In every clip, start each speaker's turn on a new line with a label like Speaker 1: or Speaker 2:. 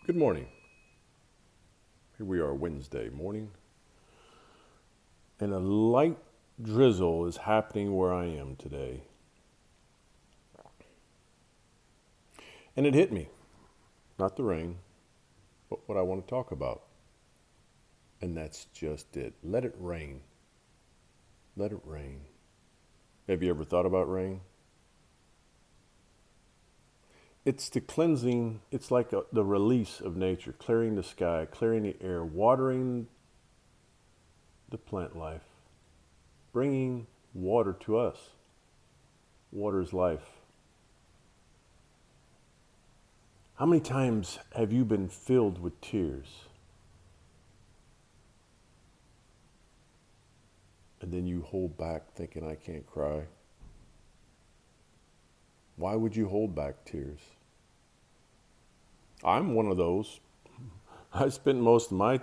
Speaker 1: Good morning. Here we are Wednesday morning, and a light drizzle is happening where I am today. And it hit me, not the rain, but what I want to talk about. And that's just it. Let it rain. Let it rain. Have you ever thought about rain? It's the cleansing, it's like the release of nature, clearing the sky, clearing the air, watering the plant life, bringing water to us. Water is life. How many times have you been filled with tears? And then you hold back thinking, I can't cry. Why would you hold back tears? I'm one of those. I spent most of my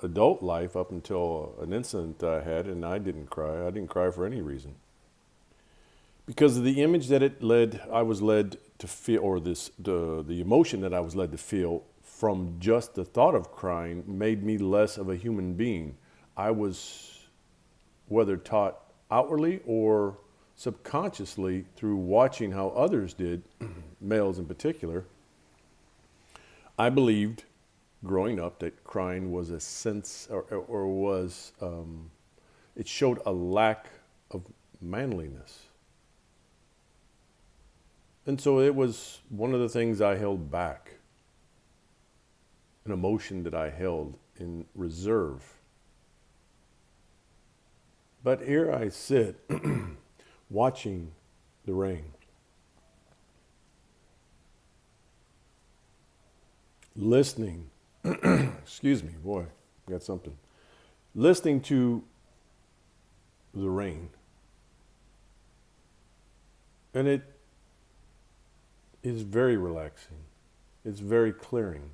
Speaker 1: adult life up until an incident I had, and I didn't cry. I didn't cry for any reason. Because of the image that I was led to feel, or the emotion that I was led to feel from just the thought of crying made me less of a human being. I was, whether taught outwardly or subconsciously through watching how others did, males in particular, I believed growing up that crying was a sense, or was, it showed a lack of manliness. And so it was one of the things I held back, an emotion that I held in reserve. But here I sit, watching the rain, listening, excuse me, boy, got something, listening to the rain. And it is very relaxing. It's very clearing.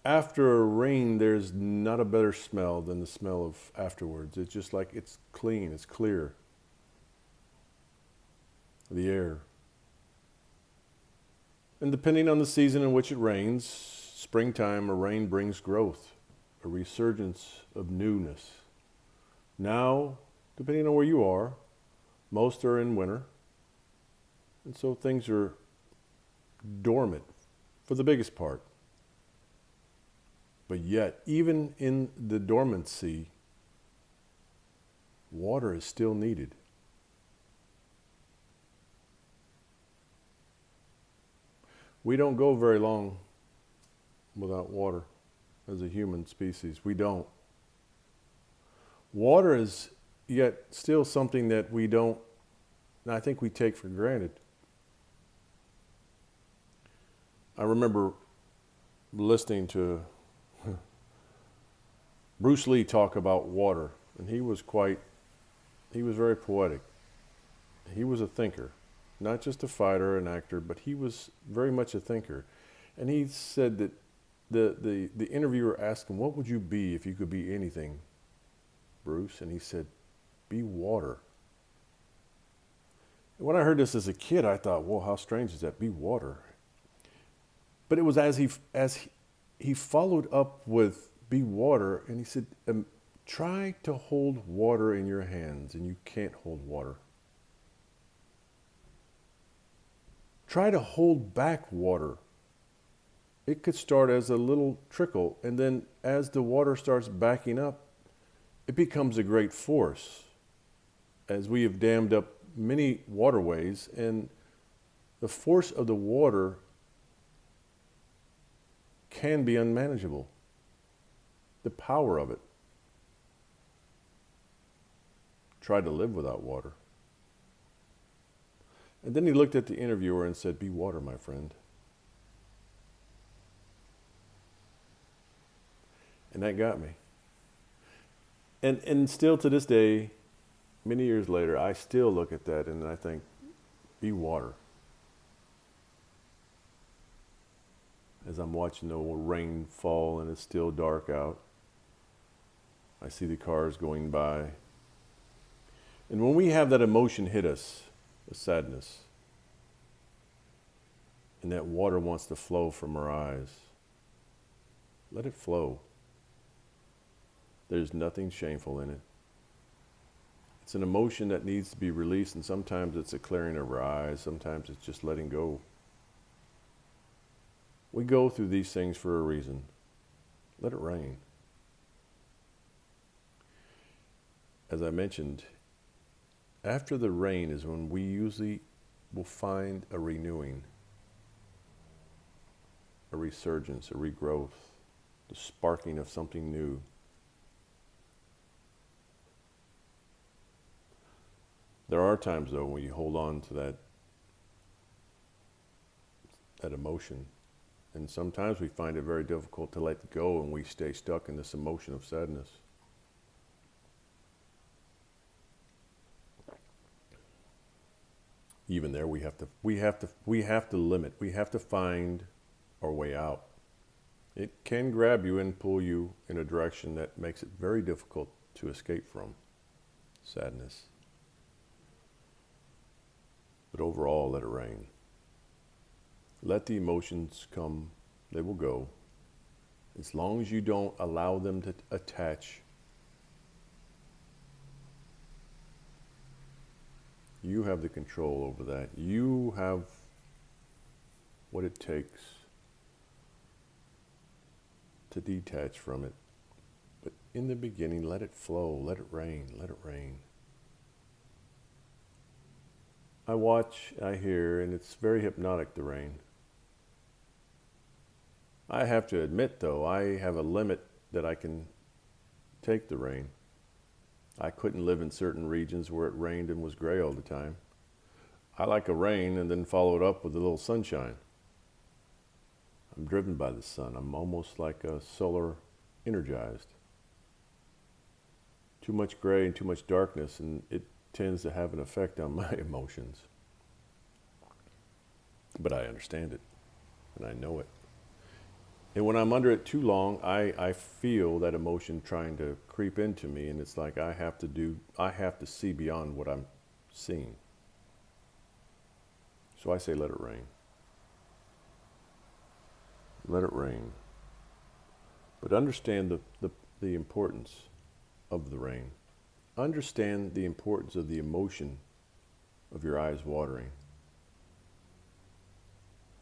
Speaker 1: After a rain, there's not a better smell than the smell of afterwards. It's just like it's clean, it's clear. The air. And depending on the season in which it rains, springtime or rain brings growth, a resurgence of newness. Now, depending on where you are, most are in winter. And so things are dormant for the biggest part. But yet, even in the dormancy, water is still needed. We don't go very long without water as a human species. We don't. Water is yet still something that we don't, I think we take for granted. I remember listening to Bruce Lee talk about water, and he was very poetic. He was a thinker, not just a fighter, an actor, but he was very much a thinker. And he said that the interviewer asked him, what would you be if you could be anything, Bruce? And he said, be water. And when I heard this as a kid, I thought, well, how strange is that? Be water. But it was as he followed up with be water, and he said, try to hold water in your hands, and you can't hold water. Try to hold back water. It could start as a little trickle, and then as the water starts backing up, it becomes a great force. As we have dammed up many waterways, and the force of the water can be unmanageable. The power of it. Try to live without water. And then he looked at the interviewer and said, be water, my friend. And that got me. And still to this day, many years later, I still look at that and I think, be water. As I'm watching the rain fall and it's still dark out, I see the cars going by. And when we have that emotion hit us, the sadness, and that water wants to flow from our eyes. Let it flow. There's nothing shameful in it. It's an emotion that needs to be released, and sometimes it's a clearing of our eyes, sometimes it's just letting go. We go through these things for a reason. Let it rain. As I mentioned, after the rain is when we usually will find a renewing, a resurgence, a regrowth, the sparking of something new. There are times, though, when you hold on to that emotion. And sometimes we find it very difficult to let go, and we stay stuck in this emotion of sadness. Even there, we have to limit. We have to find our way out. It can grab you and pull you in a direction that makes it very difficult to escape from sadness. But overall, let it rain. Let the emotions come, they will go. As long as you don't allow them to attach, you have the control over that. You have what it takes to detach from it. But in the beginning, let it flow, let it rain, let it rain. I watch, I hear, and it's very hypnotic, the rain. I have to admit, though, I have a limit that I can take the rain. I couldn't live in certain regions where it rained and was gray all the time. I like a rain and then follow it up with a little sunshine. I'm driven by the sun. I'm almost like a solar energized. Too much gray and too much darkness, and it tends to have an effect on my emotions. But I understand it, and I know it. And when I'm under it too long, I feel that emotion trying to creep into me, and it's like I have to see beyond what I'm seeing. So I say, let it rain. Let it rain. But understand the importance of the rain. Understand the importance of the emotion of your eyes watering,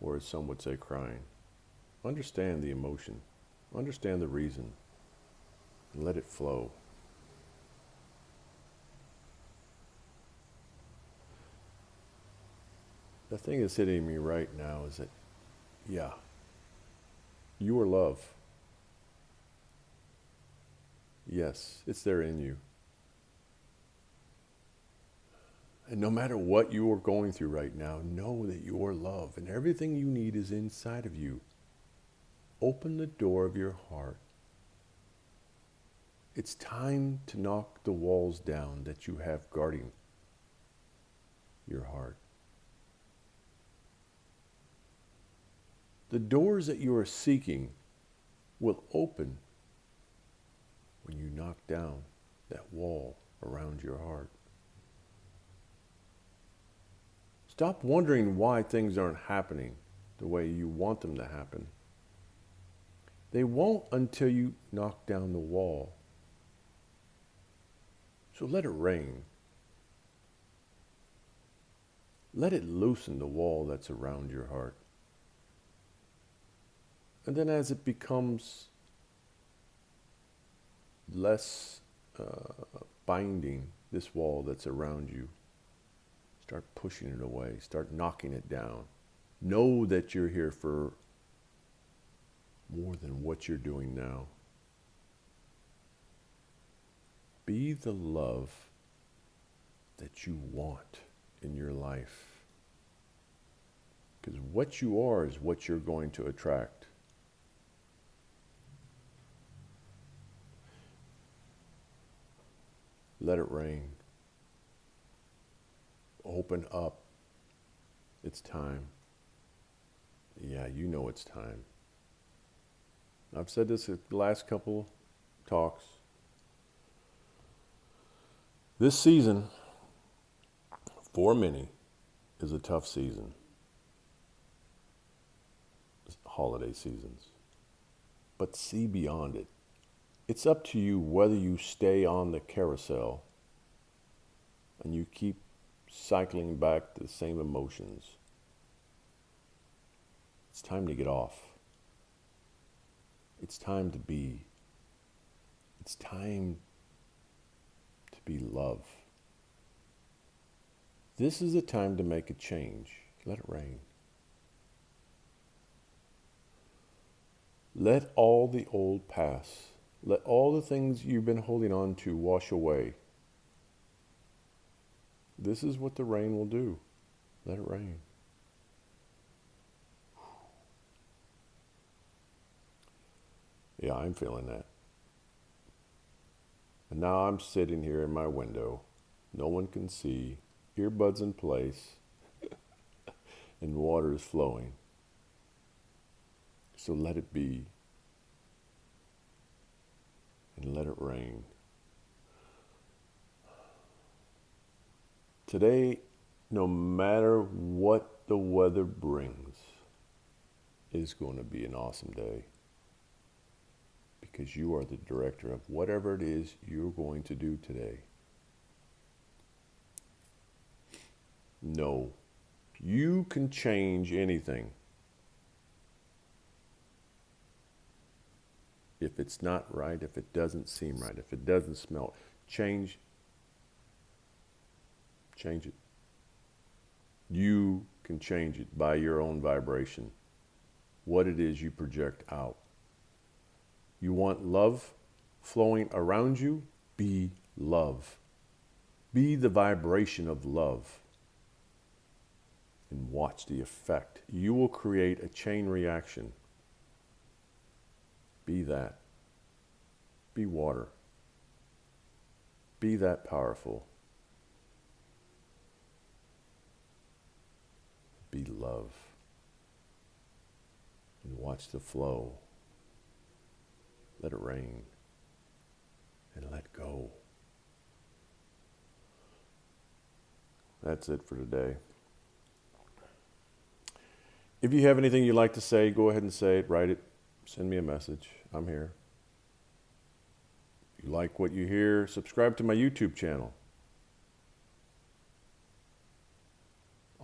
Speaker 1: or as some would say, crying. Understand the emotion. Understand the reason. And let it flow. The thing that's hitting me right now is that, yeah, you are love. Yes, it's there in you. And no matter what you are going through right now, know that you are love, and everything you need is inside of you. Open the door of your heart. It's time to knock the walls down that you have guarding your heart. The doors that you are seeking will open when you knock down that wall around your heart. Stop wondering why things aren't happening the way you want them to happen. They won't until you knock down the wall. So let it rain. Let it loosen the wall that's around your heart. And then as it becomes less binding, this wall that's around you, start pushing it away. Start knocking it down. Know that you're here for more than what you're doing now. Be the love that you want in your life. Because what you are is what you're going to attract. Let it rain. Open up. It's time. Yeah, you know it's time. I've said this at the last couple talks. This season, for many, is a tough season. holiday seasons, but see beyond it. It's up to you whether you stay on the carousel and you keep cycling back the same emotions. It's time to get off. It's time to be. It's time to be love. This is a time to make a change. Let it rain. Let all the old pass. Let all the things you've been holding on to wash away. This is what the rain will do. Let it rain. Yeah, I'm feeling that. And now I'm sitting here in my window. No one can see. Earbuds in place. And water is flowing. So let it be. And let it rain. Today, no matter what the weather brings, is going to be an awesome day. Because you are the director of whatever it is you're going to do today. No, you can change anything. If it's not right, if it doesn't seem right, if it doesn't smell, change it. You can change it by your own vibration, what it is you project out. You want love flowing around you? Be love. Be the vibration of love. And watch the effect. You will create a chain reaction. Be that. Be water. Be that powerful. Be love. And watch the flow. Let it rain. And let go. That's it for today. If you have anything you'd like to say, go ahead and say it, write it, send me a message. I'm here. If you like what you hear, subscribe to my YouTube channel.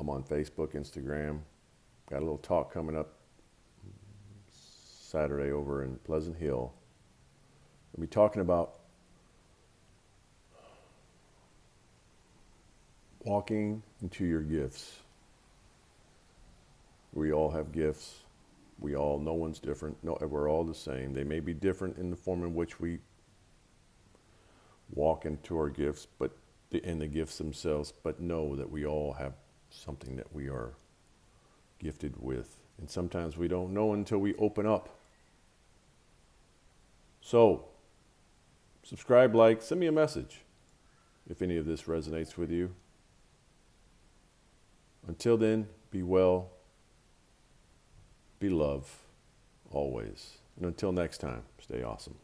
Speaker 1: I'm on Facebook, Instagram. Got a little talk coming up Saturday over in Pleasant Hill. We'll be talking about walking into your gifts. We all have gifts. No one's different. No, we're all the same. They may be different in the form in which we walk into our gifts, but in the gifts themselves, but know that we all have something that we are gifted with. And sometimes we don't know until we open up. So, subscribe, like, send me a message if any of this resonates with you. Until then, be well. Be love, always. And until next time, stay awesome.